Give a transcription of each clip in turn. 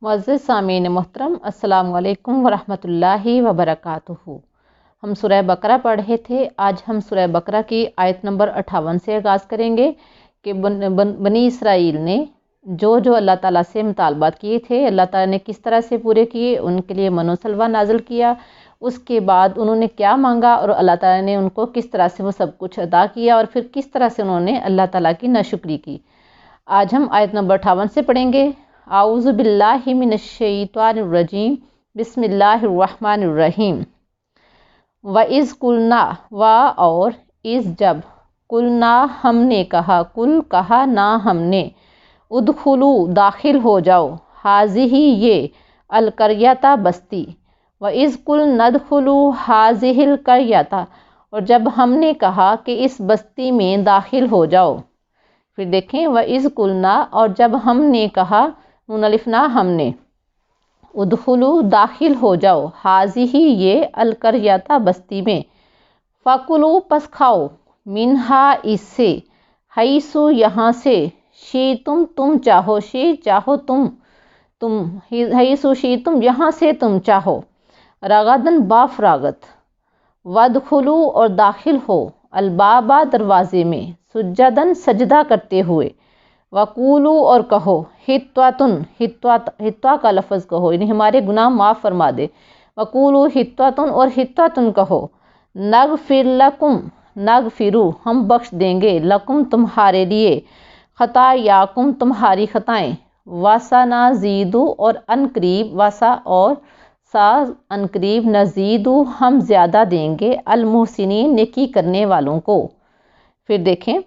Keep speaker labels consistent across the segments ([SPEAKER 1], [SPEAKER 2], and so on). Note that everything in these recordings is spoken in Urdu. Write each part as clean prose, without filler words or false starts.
[SPEAKER 1] معزز سامعین محترم، السلام علیکم ورحمۃ اللہ وبرکاتہ۔ ہم سورہ بقرہ پڑھ رہے تھے۔ آج ہم سورہ بقرہ کی آیت نمبر 58 سے آغاز کریں گے کہ بنی اسرائیل نے جو اللہ تعالیٰ سے مطالبات کیے تھے، اللہ تعالیٰ نے کس طرح سے پورے کیے، ان کے لیے من و سلوہ نازل کیا، اس کے بعد انہوں نے کیا مانگا اور اللہ تعالیٰ نے ان کو کس طرح سے وہ سب کچھ عطا کیا، اور پھر کس طرح سے انہوں نے اللہ تعالیٰ کی ناشکری کی۔ آج ہم آیت نمبر 58 سے پڑھیں گے۔ اعوذ باللہ من الشیطان الرجیم، بسم اللہ الرحمن الرحیم۔ وَإِذْ قُلْنَا، اور اس جب، قُلْنَا ہم نے کہا، کل کہا، نہ ہم نے، ادخلوا داخل ہو جاؤ، ہذہ یہ، القریۃ بستی، وَإِذْ قُلْنَا ادخلوا ہذہ القریۃ، اور جب ہم نے کہا کہ اس بستی میں داخل ہو جاؤ۔ پھر دیکھیں وَإِذْ قُلْنَا، اور جب ہم نے کہا، نون الف نہ ہم نے، ادخلوا داخل ہو جاؤ، ہذہ یہ، القریۃ بستی میں، فَکُلُوا پس کھاؤ، منہا اس سے، حیث یہاں سے، شئتم تم چاہو، چاہو تم حیث شئتم یہاں سے تم چاہو، رغدن با فراغت، وادخلوا اور داخل ہو، الباب دروازے میں، سجدن سجدہ کرتے ہوئے، وقولوا اور کہو، حطوہ کا لفظ کہو، یعنی ہمارے گناہ معاف فرما دے، وقولوا حطوۃ اور حطوۃ کہو، نغفر لکم، نغفرو ہم بخش دیں گے، لکم تمہارے لیے، خطایاکم تمہاری خطائیں، وسنزید اور ان قریب، وسا اور سا ان قریب، نزید ہم زیادہ دیں گے، المحسنین نیکی کرنے والوں کو۔ پھر دیکھیں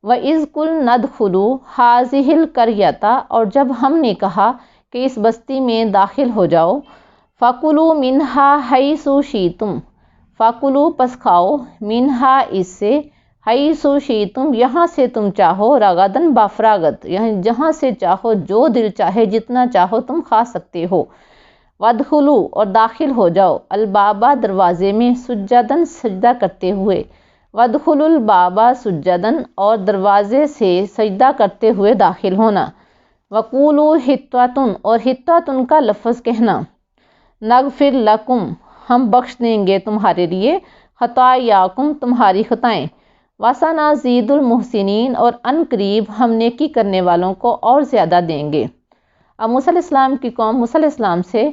[SPEAKER 1] وَإِذْ قُلْنَا ادْخُلُوا هَٰذِهِ الْقَرْيَةَ، اور جب ہم نے کہا کہ اس بستی میں داخل ہو جاؤ، فَكُلُوا مِنْهَا حَيْثُ شِئْتُمْ، فَكُلُوا پس کھاؤ، مِنْهَا اس سے، حَيْثُ شِئْتُمْ یہاں سے تم چاہو، رغدن بافراغت، یعنی جہاں سے چاہو، جو دل چاہے، جتنا چاہو تم کھا سکتے ہو، وَادْخُلُوا اور داخل ہو جاؤ، الباب دروازے میں، سجدن سجدہ کرتے ہوئے، وَادْخُلُوا الْبَابَ سُجَّدًا اور دروازے سے سجدہ کرتے ہوئے داخل ہونا، وَقُولُوا حِطَّةٌ اور حِطَّةٌ کا لفظ کہنا، نغفر لکم ہم بخش دیں گے تمہارے لیے، خطایاکم تمہاری خطائیں، وسنزید المحسنین اور ان قریب ہم نیکی کرنے والوں کو اور زیادہ دیں گے۔ اب موسیٰ علیہ السلام کی قوم موسیٰ علیہ السلام سے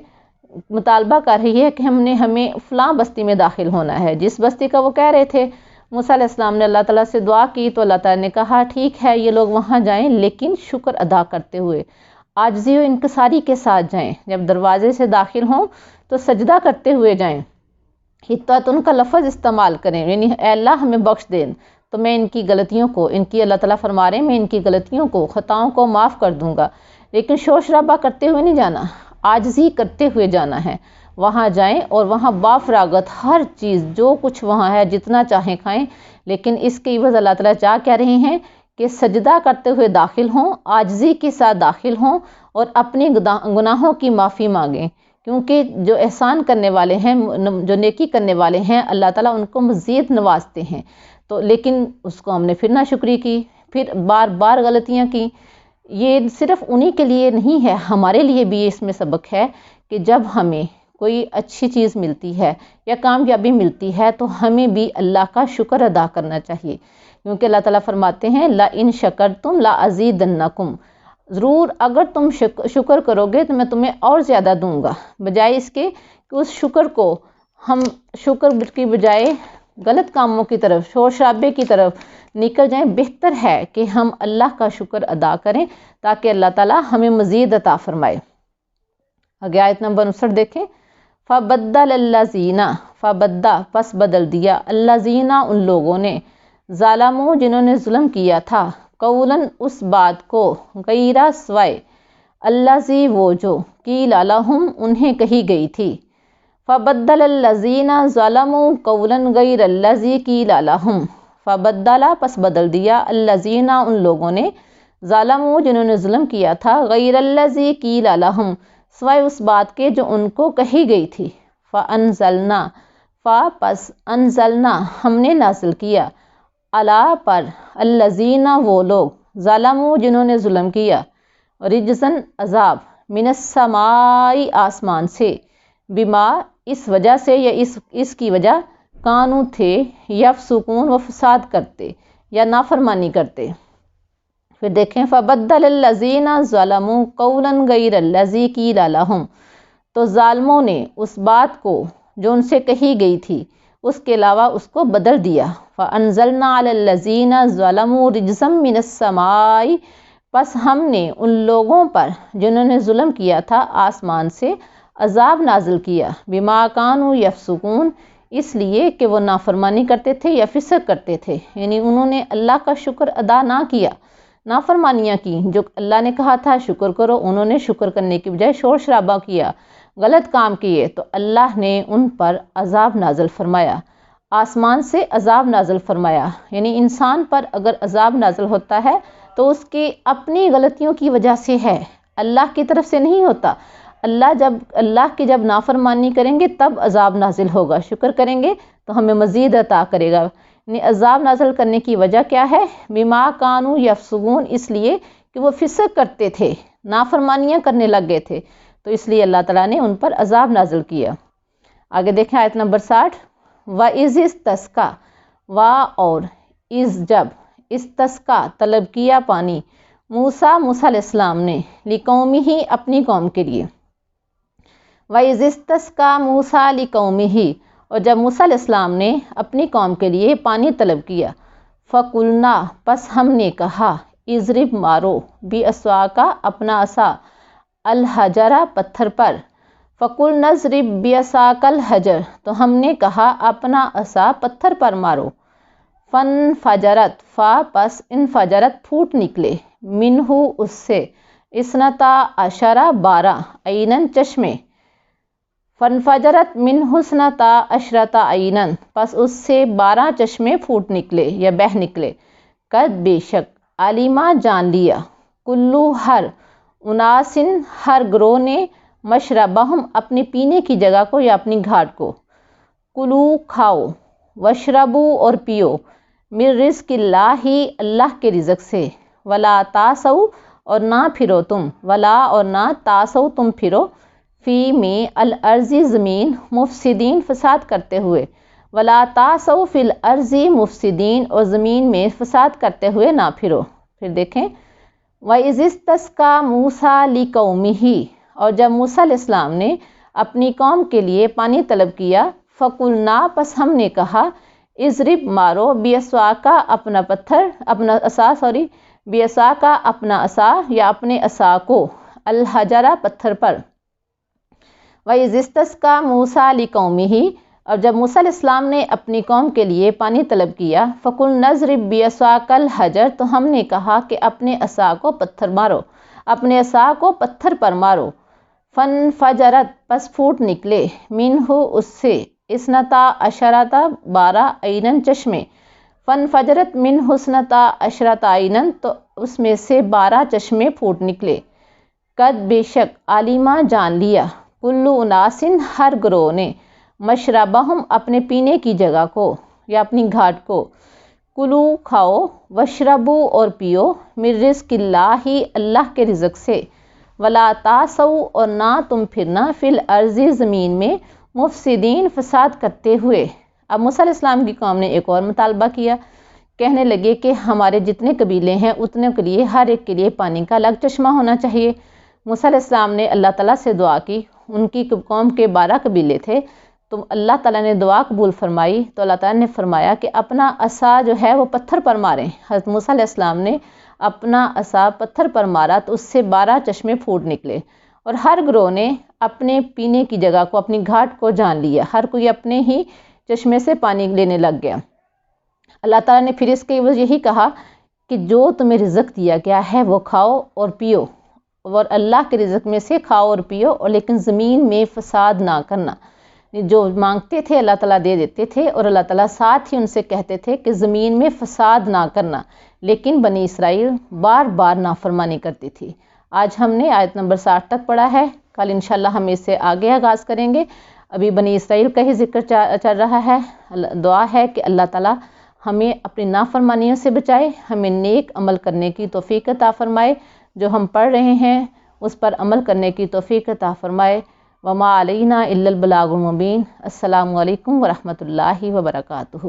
[SPEAKER 1] مطالبہ کر رہی ہے کہ ہمیں فلاں بستی میں داخل ہونا ہے، جس بستی کا وہ کہہ رہے تھے۔ موسیٰ علیہ السلام نے اللہ تعالیٰ سے دعا کی تو اللہ تعالیٰ نے کہا ٹھیک ہے یہ لوگ وہاں جائیں، لیکن شکر ادا کرتے ہوئے، عاجزی و انکساری کے ساتھ جائیں، جب دروازے سے داخل ہوں تو سجدہ کرتے ہوئے جائیں، حطۃ کا لفظ استعمال کریں، یعنی اے اللہ ہمیں بخش دیں تو میں ان کی غلطیوں کو، ان کی اللہ تعالیٰ فرما رہے ہیں میں ان کی غلطیوں کو، خطاؤں کو معاف کر دوں گا، لیکن شور شرابہ کرتے ہوئے نہیں جانا، عاجزی کرتے ہوئے جانا ہے۔ وہاں جائیں اور وہاں بافراغت ہر چیز جو کچھ وہاں ہے جتنا چاہیں کھائیں، لیکن اس کے عوض اللہ تعالیٰ چاہ کہہ رہے ہیں کہ سجدہ کرتے ہوئے داخل ہوں، عاجزی کے ساتھ داخل ہوں اور اپنے گناہوں کی معافی مانگیں، کیونکہ جو احسان کرنے والے ہیں، جو نیکی کرنے والے ہیں، اللہ تعالیٰ ان کو مزید نوازتے ہیں۔ تو لیکن اس کو ہم نے پھر ناشکری کی، پھر بار بار غلطیاں کی۔ یہ صرف انہی کے لیے نہیں ہے، ہمارے لیے بھی اس میں سبق ہے کہ جب ہمیں کوئی اچھی چیز ملتی ہے یا کامیابی ملتی ہے تو ہمیں بھی اللہ کا شکر ادا کرنا چاہیے، کیونکہ اللہ تعالیٰ فرماتے ہیں لَإِن شَكَرْتُمْ لَأَزِيدَنَّكُمْ، ضرور اگر تم شکر کرو گے تو میں تمہیں اور زیادہ دوں گا، بجائے اس کے کہ اس شکر کو ہم شکر کی بجائے غلط کاموں کی طرف، شور شرابے کی طرف نکل جائیں۔ بہتر ہے کہ ہم اللہ کا شکر ادا کریں تاکہ اللہ تعالیٰ ہمیں مزید عطا فرمائے۔ آگے آیت نمبر 59 دیکھیں، فَبَدَّلَ الَّذِينَ، فَبَدَّ پس بدل دیا، الَّذِينَ ان لوگوں نے، ظَلَمُوا جنہوں نے ظلم کیا تھا، قَوْلًا اس بات کو، غیر سوائے، الَّذِي وہ جو، قِیلَ لَهُمْ انہیں کہی گئی تھی، فَبَدَّلَ الَّذِينَ ظَلَمُوا قَوْلًا غَيْرَ الَّذِي قِیلَ لَهُمْ، فَبَدَّلَ پس بدل دیا، الَّذِينَ ان لوگوں نے، ظَلَمُوا جنہوں نے ظلم کیا تھا، غَيْرَ الَّذِي قِیلَ لَهُمْ سوائے اس بات کے جو ان کو کہی گئی تھی، فَأَنزَلْنَا پس انزلنا ہم نے نازل کیا، علی پر، الذین وہ لوگ، ظلموا جنہوں نے ظلم کیا، رجزن عذاب، من السمائی آسمان سے، بما اس وجہ سے یا اس کی وجہ، کانو تھے، یفسقون وہ فساد کرتے یا نافرمانی کرتے۔ پھر دیکھیں فبدل الذین ظلموا قولا غیر الذی قیل لہم، تو ظالموں نے اس بات کو جو ان سے کہی گئی تھی اس کے علاوہ اس کو بدل دیا۔ فانزلنا علی الذین ظلموا رجزا من السماء، پس ہم نے ان لوگوں پر جنہوں نے ظلم کیا تھا آسمان سے عذاب نازل کیا، بما کانوا یفسقون، اس لیے کہ وہ نافرمانی کرتے تھے یا فسق کرتے تھے، یعنی انہوں نے اللہ کا شکر ادا نہ کیا، نافرمانیاں کی، جو اللہ نے کہا تھا شکر کرو انہوں نے شکر کرنے کی بجائے شور شرابہ کیا، غلط کام کیے، تو اللہ نے ان پر عذاب نازل فرمایا، آسمان سے عذاب نازل فرمایا۔ یعنی انسان پر اگر عذاب نازل ہوتا ہے تو اس کی اپنی غلطیوں کی وجہ سے ہے، اللہ کی طرف سے نہیں ہوتا۔ اللہ کی جب نافرمانی کریں گے تب عذاب نازل ہوگا، شکر کریں گے تو ہمیں مزید عطا کرے گا۔ یعنی عذاب نازل کرنے کی وجہ کیا ہے؟ بما کانوا یفسقون، اس لیے کہ وہ فسق کرتے تھے، نافرمانیاں کرنے لگ گئے تھے، تو اس لیے اللہ تعالیٰ نے ان پر عذاب نازل کیا۔ آگے دیکھیں آیت نمبر 60، وَإِذِ اسْتَسْقَىٰ، اور اس جب استسقا طلب کیا پانی، موسیٰ علیہ السلام نے، لِقَوْمِهِ اپنی قوم کے لیے۔ وَإِذِ اسْتَسْقَىٰ مُوسَىٰ لِقَوْمِهِ، اور جب موسیٰ علیہ السلام نے اپنی قوم کے لیے پانی طلب کیا، فَقُلْنَا، پس ہم نے کہا، اضرب مارو، بِعَصَاکَ اپنا عصا، الحجرہ پتھر پر، فَقُلْنَا اضرب بِعَصَاکَ الحجر، تو ہم نے کہا اپنا عصا پتھر پر مارو، فَانْفَجَرَتْ، پس انفجرت پھوٹ نکلے، منہ اس سے، اثنتا عشرہ 12، عیناً چشمے، فَانْفَجَرَتْ مِنْهُ اثْنَتَا عَشْرَةَ عَيْنًا، پس اس سے 12 چشمے پھوٹ نکلے یا بہہ نکلے، قد بے شک، علیمہ جان لیا، کلو ہر، اناسن ہر گروہ نے، مشربہم اپنے پینے کی جگہ کو یا اپنی گھاٹ کو، کلو کھاؤ، وشربو اور پیو، من رزق اللہ اللہ کے رزق سے، ولا تاسو اور نہ پھرو تم، ولا اور نہ تاسو تم پھرو، فی میں الارض زمین، مفسدین فساد کرتے ہوئے، ولا تاسو فی الارض مفسدین اور زمین میں فساد کرتے ہوئے نہ پھرو۔ پھر دیکھیں وَإِذِ اسْتَسْقَىٰ مُوسَىٰ لِقَوْمِهِ، اور جب موسیٰ علیہ السلام نے اپنی قوم کے لیے پانی طلب کیا، فَقُلْنَا، پس ہم نے کہا، اضرب مارو، بِعَصَاکَ اپنا پتھر، اپنا عصا، بِعَصَاکَ اپنا عصا یا اپنے عصا کو، الحجرہ پتھر پر۔ وَإِذِ اسْتَسْقَىٰ مُوسَىٰ لِقَوْمِهِ، اور جب موسیٰ علیہ السلام نے اپنی قوم کے لیے پانی طلب کیا، فَقُلْنَا اضرب بِعَصَاکَ الحجر، تو ہم نے کہا کہ اپنے عصا کو پتھر مارو، اپنے عصا کو پتھر پر مارو، فَانْفَجَرَتْ پس پھوٹ نکلے، منہ اس سے، اثنتا عشرۃ 12، عیناً چشمے، فَانْفَجَرَتْ مِنْهُ اثْنَتَا عَشْرَةَ عَيْنًا، تو اس میں سے 12 چشمے پھوٹ نکلے، قد بے شک، علیمہ جان لیا، کلو اناسن ہر گروہ نے، مشربہم اپنے پینے کی جگہ کو یا اپنی گھاٹ کو، کلو کھاؤ، وشربو اور پیو، من رزق اللہ اللہ کے رزق سے، ولا تاسو اور نہ تم پھرنا، فی الارض زمین میں، مفسدین فساد کرتے ہوئے۔ اب موسیٰ علیہ السلام کی قوم نے ایک اور مطالبہ کیا، کہنے لگے کہ ہمارے جتنے قبیلے ہیں اتنے کے لیے ہر ایک کے لیے پانی کا الگ چشمہ ہونا چاہیے۔ موسیٰ علیہ السلام نے اللہ تعالیٰ سے دعا کی، ان کی قوم کے 12 قبیلے تھے، تو اللہ تعالیٰ نے دعا قبول فرمائی، تو اللہ تعالیٰ نے فرمایا کہ اپنا عصا جو ہے وہ پتھر پر ماریں۔ حضرت موسیٰ علیہ السلام نے اپنا عصا پتھر پر مارا تو اس سے 12 چشمے پھوٹ نکلے، اور ہر گروہ نے اپنے پینے کی جگہ کو، اپنی گھاٹ کو جان لیا، ہر کوئی اپنے ہی چشمے سے پانی لینے لگ گیا۔ اللہ تعالیٰ نے پھر اس کے عوض یہی کہا کہ جو تمہیں رزق دیا گیا ہے وہ کھاؤ اور پیو، اور اللہ کے رزق میں سے کھاؤ اور پیو، اور لیکن زمین میں فساد نہ کرنا۔ جو مانگتے تھے اللہ تعالیٰ دے دیتے تھے، اور اللہ تعالیٰ ساتھ ہی ان سے کہتے تھے کہ زمین میں فساد نہ کرنا، لیکن بنی اسرائیل بار بار نافرمانی کرتی تھی۔ آج ہم نے آیت نمبر 60 تک پڑھا ہے، کل انشاءاللہ ہم اس سے آگے آغاز کریں گے۔ ابھی بنی اسرائیل کا ہی ذکر چل رہا ہے۔ دعا ہے کہ اللہ تعالیٰ ہمیں اپنی نافرمانیوں سے بچائے، ہمیں نیک عمل کرنے کی توفیق عطا فرمائے۔ جو ہم پڑھ رہے ہیں اس پر عمل کرنے کی توفیق عطا فرمائے۔ وما علینا الا البلاغ المبین۔ السلام علیکم ورحمۃ اللہ وبرکاتہ۔